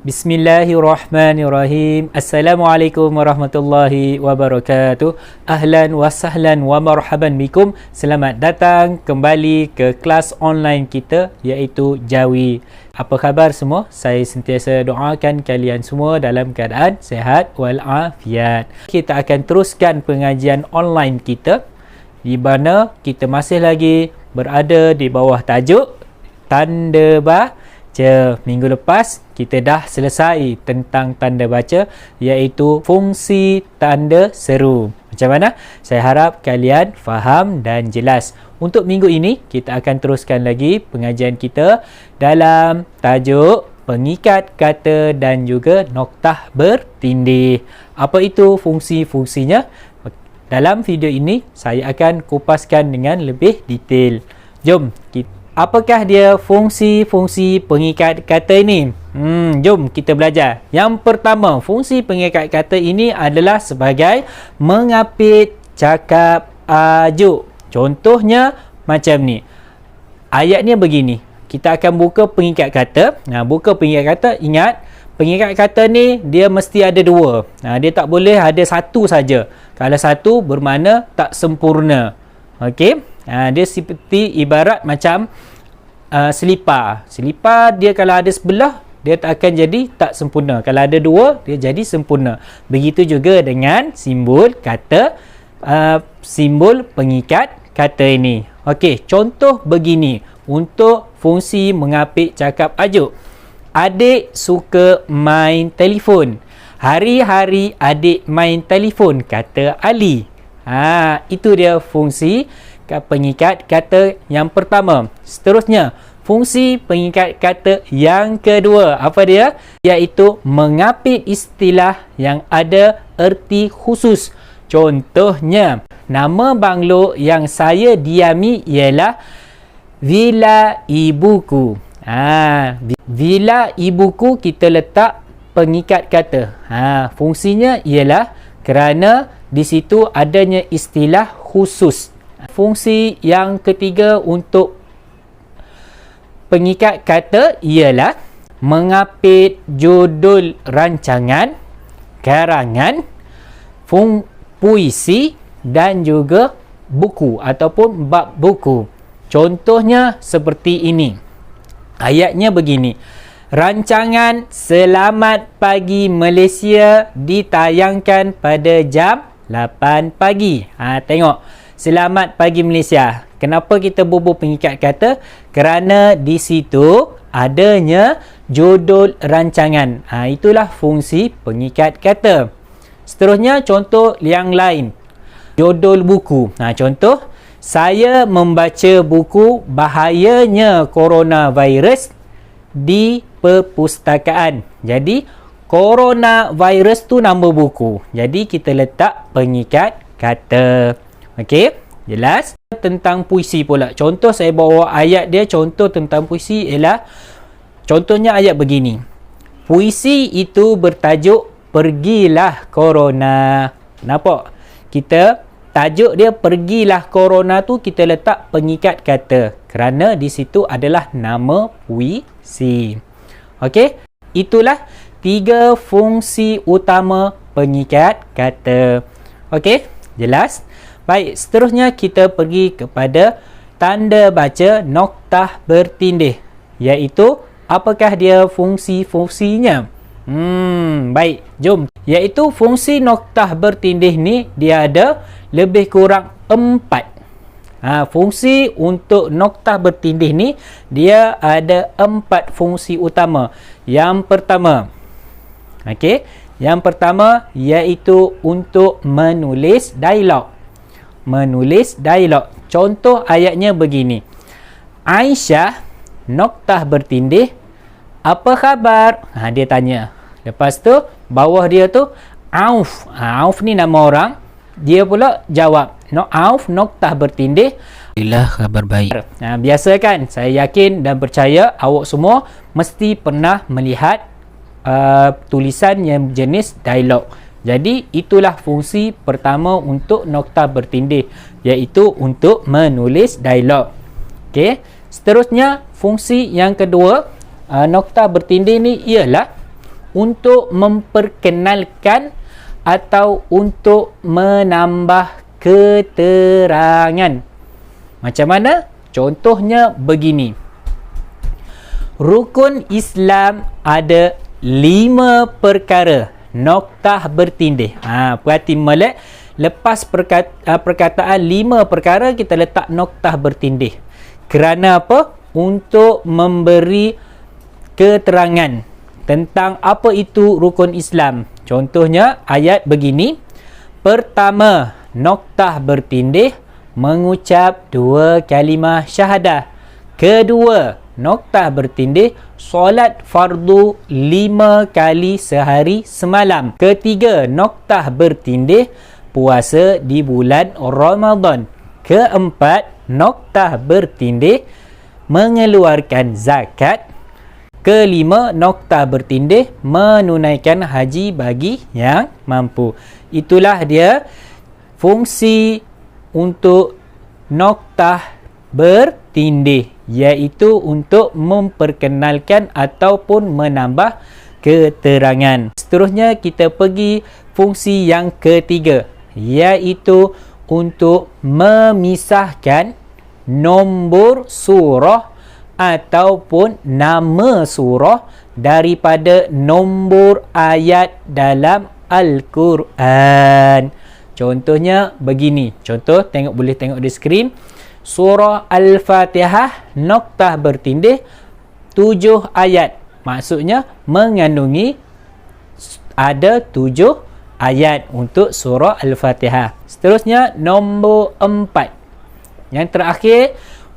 Bismillahirrahmanirrahim. Assalamualaikum warahmatullahi wabarakatuh. Ahlan wa sahlan wa marhaban bikum. Selamat datang kembali ke kelas online kita iaitu Jawi. Apa khabar semua? Saya sentiasa doakan kalian semua dalam keadaan sihat walafiat. Kita akan teruskan pengajian online kita di mana kita masih lagi berada di bawah tajuk tanda baca. Minggu lepas kita dah selesai tentang tanda baca iaitu fungsi tanda seru. Macam mana? Saya harap kalian faham dan jelas. Untuk minggu ini kita akan teruskan lagi pengajian kita dalam tajuk pengikat kata dan juga noktah bertindih. Apa itu fungsi-fungsinya? Dalam video ini saya akan kupaskan dengan lebih detail. Jom kita apakah dia fungsi-fungsi pengikat kata ini? Jom kita belajar. Yang pertama, fungsi pengikat kata ini adalah sebagai mengapit cakap ajuk. Contohnya macam ni. Ayatnya begini. Kita akan buka pengikat kata. Buka pengikat kata, ingat pengikat kata ni dia mesti ada dua. Dia tak boleh ada satu saja. Kalau satu bermakna tak sempurna. Okey? Dia seperti ibarat macam selipar. Selipar dia kalau ada sebelah, dia tak akan jadi tak sempurna. Kalau ada dua, dia jadi sempurna. Begitu juga dengan simbol kata, simbol pengikat kata ini. Okey, contoh begini. Untuk fungsi mengapit cakap ajuk. Adik suka main telefon. Hari-hari adik main telefon, kata Ali. Itu dia fungsi pengikat kata yang pertama. Seterusnya, fungsi pengikat kata yang kedua. Apa dia? Iaitu mengapit istilah yang ada erti khusus. Contohnya, nama banglo yang saya diami ialah Villa Ibuku. Villa Ibuku kita letak pengikat kata. Fungsinya ialah kerana di situ adanya istilah khusus. Fungsi yang ketiga untuk pengikat kata ialah mengapit judul rancangan, karangan, puisi dan juga buku ataupun bab buku. Contohnya seperti ini. Ayatnya begini. Rancangan Selamat Pagi Malaysia ditayangkan pada jam 8 pagi. Tengok. Selamat Pagi Malaysia. Kenapa kita bubuh pengikat kata? Kerana di situ adanya judul rancangan. Itulah fungsi pengikat kata. Seterusnya contoh yang lain. Judul buku. Contoh, saya membaca buku Bahayanya Coronavirus di perpustakaan. Jadi, coronavirus tu nama buku. Jadi, kita letak pengikat kata. Okey, jelas? Tentang puisi pula. Contoh saya bawa ayat dia, contoh tentang puisi ialah, contohnya ayat begini. Puisi itu bertajuk Pergilah Corona. Nampak? Kita tajuk dia Pergilah Corona tu kita letak pengikat kata. Kerana di situ adalah nama puisi. Okey? Itulah 3 fungsi utama pengikat kata. Okey? Jelas? Baik, seterusnya kita pergi kepada tanda baca noktah bertindih. Iaitu, apakah dia fungsi-fungsinya? Baik, jom. Iaitu fungsi noktah bertindih ni, dia ada lebih kurang 4. Fungsi untuk noktah bertindih ni, dia ada 4 fungsi utama. Yang pertama, yang pertama iaitu untuk menulis dialog. Menulis dialog. Contoh ayatnya begini. Aisyah, noktah bertindih, apa khabar? Dia tanya. Lepas tu, bawah dia tu, Auf. Auf ni nama orang. Dia pula jawab. Auf, noktah bertindih, alhamdulillah khabar baik. Biasa kan? Saya yakin dan percaya awak semua mesti pernah melihat tulisan yang jenis dialog. Jadi itulah fungsi pertama untuk noktah bertindih, iaitu untuk menulis dialog. Okey. Seterusnya fungsi yang kedua noktah bertindih ni ialah untuk memperkenalkan atau untuk menambah keterangan. Macam mana? Contohnya begini. Rukun Islam ada 5 perkara. Noktah bertindih. Perhati molek. Lepas perkataan 5 perkara, kita letak noktah bertindih. Kerana apa? Untuk memberi keterangan tentang apa itu rukun Islam. Contohnya ayat begini. Pertama, noktah bertindih mengucap 2 kalimah syahadah. Kedua, noktah bertindih solat fardu 5 kali sehari semalam. Ketiga, noktah bertindih puasa di bulan Ramadan. Keempat, noktah bertindih mengeluarkan zakat. Kelima, noktah bertindih menunaikan haji bagi yang mampu. Itulah dia fungsi untuk noktah bertindih, iaitu untuk memperkenalkan ataupun menambah keterangan. Seterusnya kita pergi fungsi yang ketiga, iaitu untuk memisahkan nombor surah ataupun nama surah daripada nombor ayat dalam Al-Quran. Contohnya begini. Contoh, boleh tengok di skrin. Surah Al-Fatihah, noktah bertindih 7 ayat. Maksudnya mengandungi ada 7 ayat untuk surah Al-Fatihah. Seterusnya nombor 4. Yang terakhir,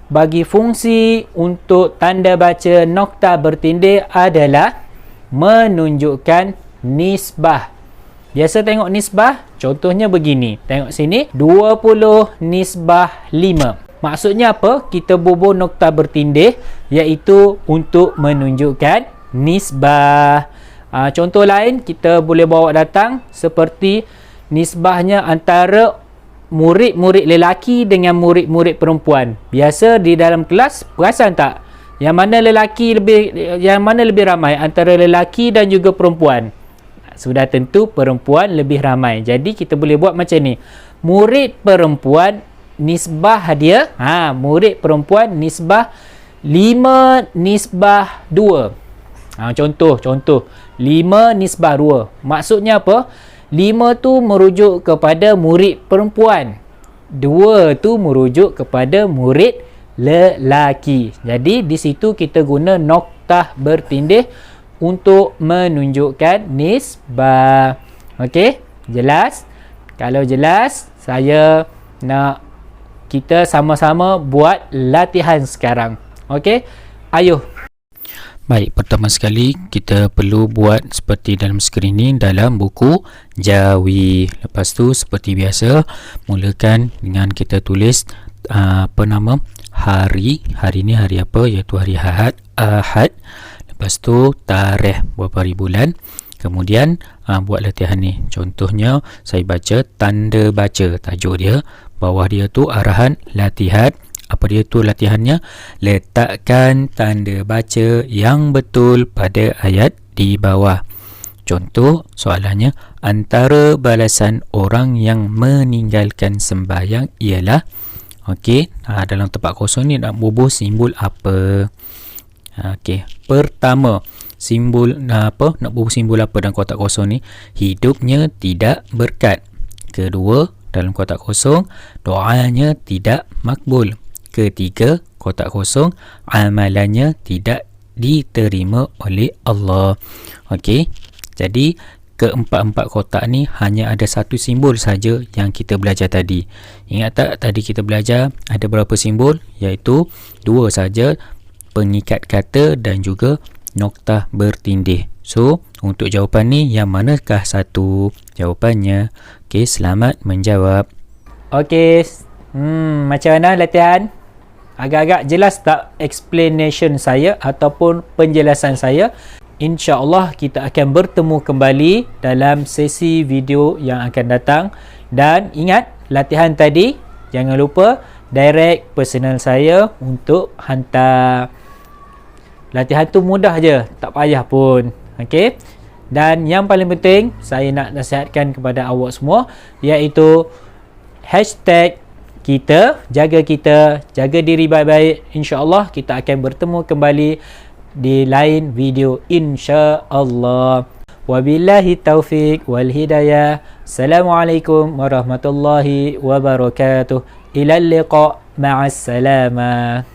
bagi fungsi untuk tanda baca noktah bertindih adalah menunjukkan nisbah. Biasa tengok nisbah, contohnya begini. Tengok sini, 20 nisbah 5. Maksudnya apa? Kita bubuh noktah bertindih, iaitu untuk menunjukkan nisbah. Contoh lain, kita boleh bawa datang seperti nisbahnya antara murid-murid lelaki dengan murid-murid perempuan. Biasa di dalam kelas, perasan tak? Yang mana lebih ramai antara lelaki dan juga perempuan? Sudah tentu perempuan lebih ramai. Jadi kita boleh buat macam ni. Murid perempuan nisbah dia, murid perempuan nisbah 5 nisbah 2. Contoh 5 nisbah 2. Maksudnya apa? 5 tu merujuk kepada murid perempuan, 2 tu merujuk kepada murid lelaki. Jadi di situ kita guna noktah bertindih untuk menunjukkan nisbah. Okey, jelas? Kalau jelas, saya nak kita sama-sama buat latihan sekarang. Okey, ayuh. Baik, pertama sekali kita perlu buat seperti dalam skrin ni dalam buku Jawi. Lepas tu seperti biasa, mulakan dengan kita tulis hari. Hari ni hari apa? Iaitu hari Ahad. Lepas tu tarikh, berapa hari bulan. Kemudian buat latihan ni. Contohnya saya baca tanda baca, tajuk dia. Bawah dia tu arahan latihan. Apa dia tu latihannya? Letakkan tanda baca yang betul pada ayat di bawah. Contoh soalannya, antara balasan orang yang meninggalkan sembahyang ialah, okey, dalam tempat kosong ni nak bubuh simbol apa? Okey, pertama, simbol nak bubuh simbol apa dalam kotak kosong ni? Hidupnya tidak berkat. Kedua, dalam kotak kosong, doanya tidak makbul. Ketiga, kotak kosong, amalannya tidak diterima oleh Allah. Okey, jadi keempat-empat kotak ni hanya ada satu simbol saja yang kita belajar tadi. Ingat tak tadi kita belajar ada berapa simbol? Iaitu 2 saja, pengikat kata dan juga noktah bertindih. So, untuk jawapan ni yang manakah satu? Jawapannya, okey, selamat menjawab. Okey, macam mana latihan? Agak-agak jelas tak explanation saya ataupun penjelasan saya? InsyaAllah kita akan bertemu kembali dalam sesi video yang akan datang. Dan ingat, latihan tadi jangan lupa direct personal saya untuk hantar. Latihan tu mudah je, tak payah pun. Okey, Dan yang paling penting, saya nak nasihatkan kepada awak semua, iaitu hashtag kita, jaga diri baik-baik. InsyaAllah kita akan bertemu kembali di lain video, insyaAllah. Wabillahi taufiq wal hidayah. Assalamualaikum warahmatullahi wabarakatuh. Ilal liqa, ma'as salamah.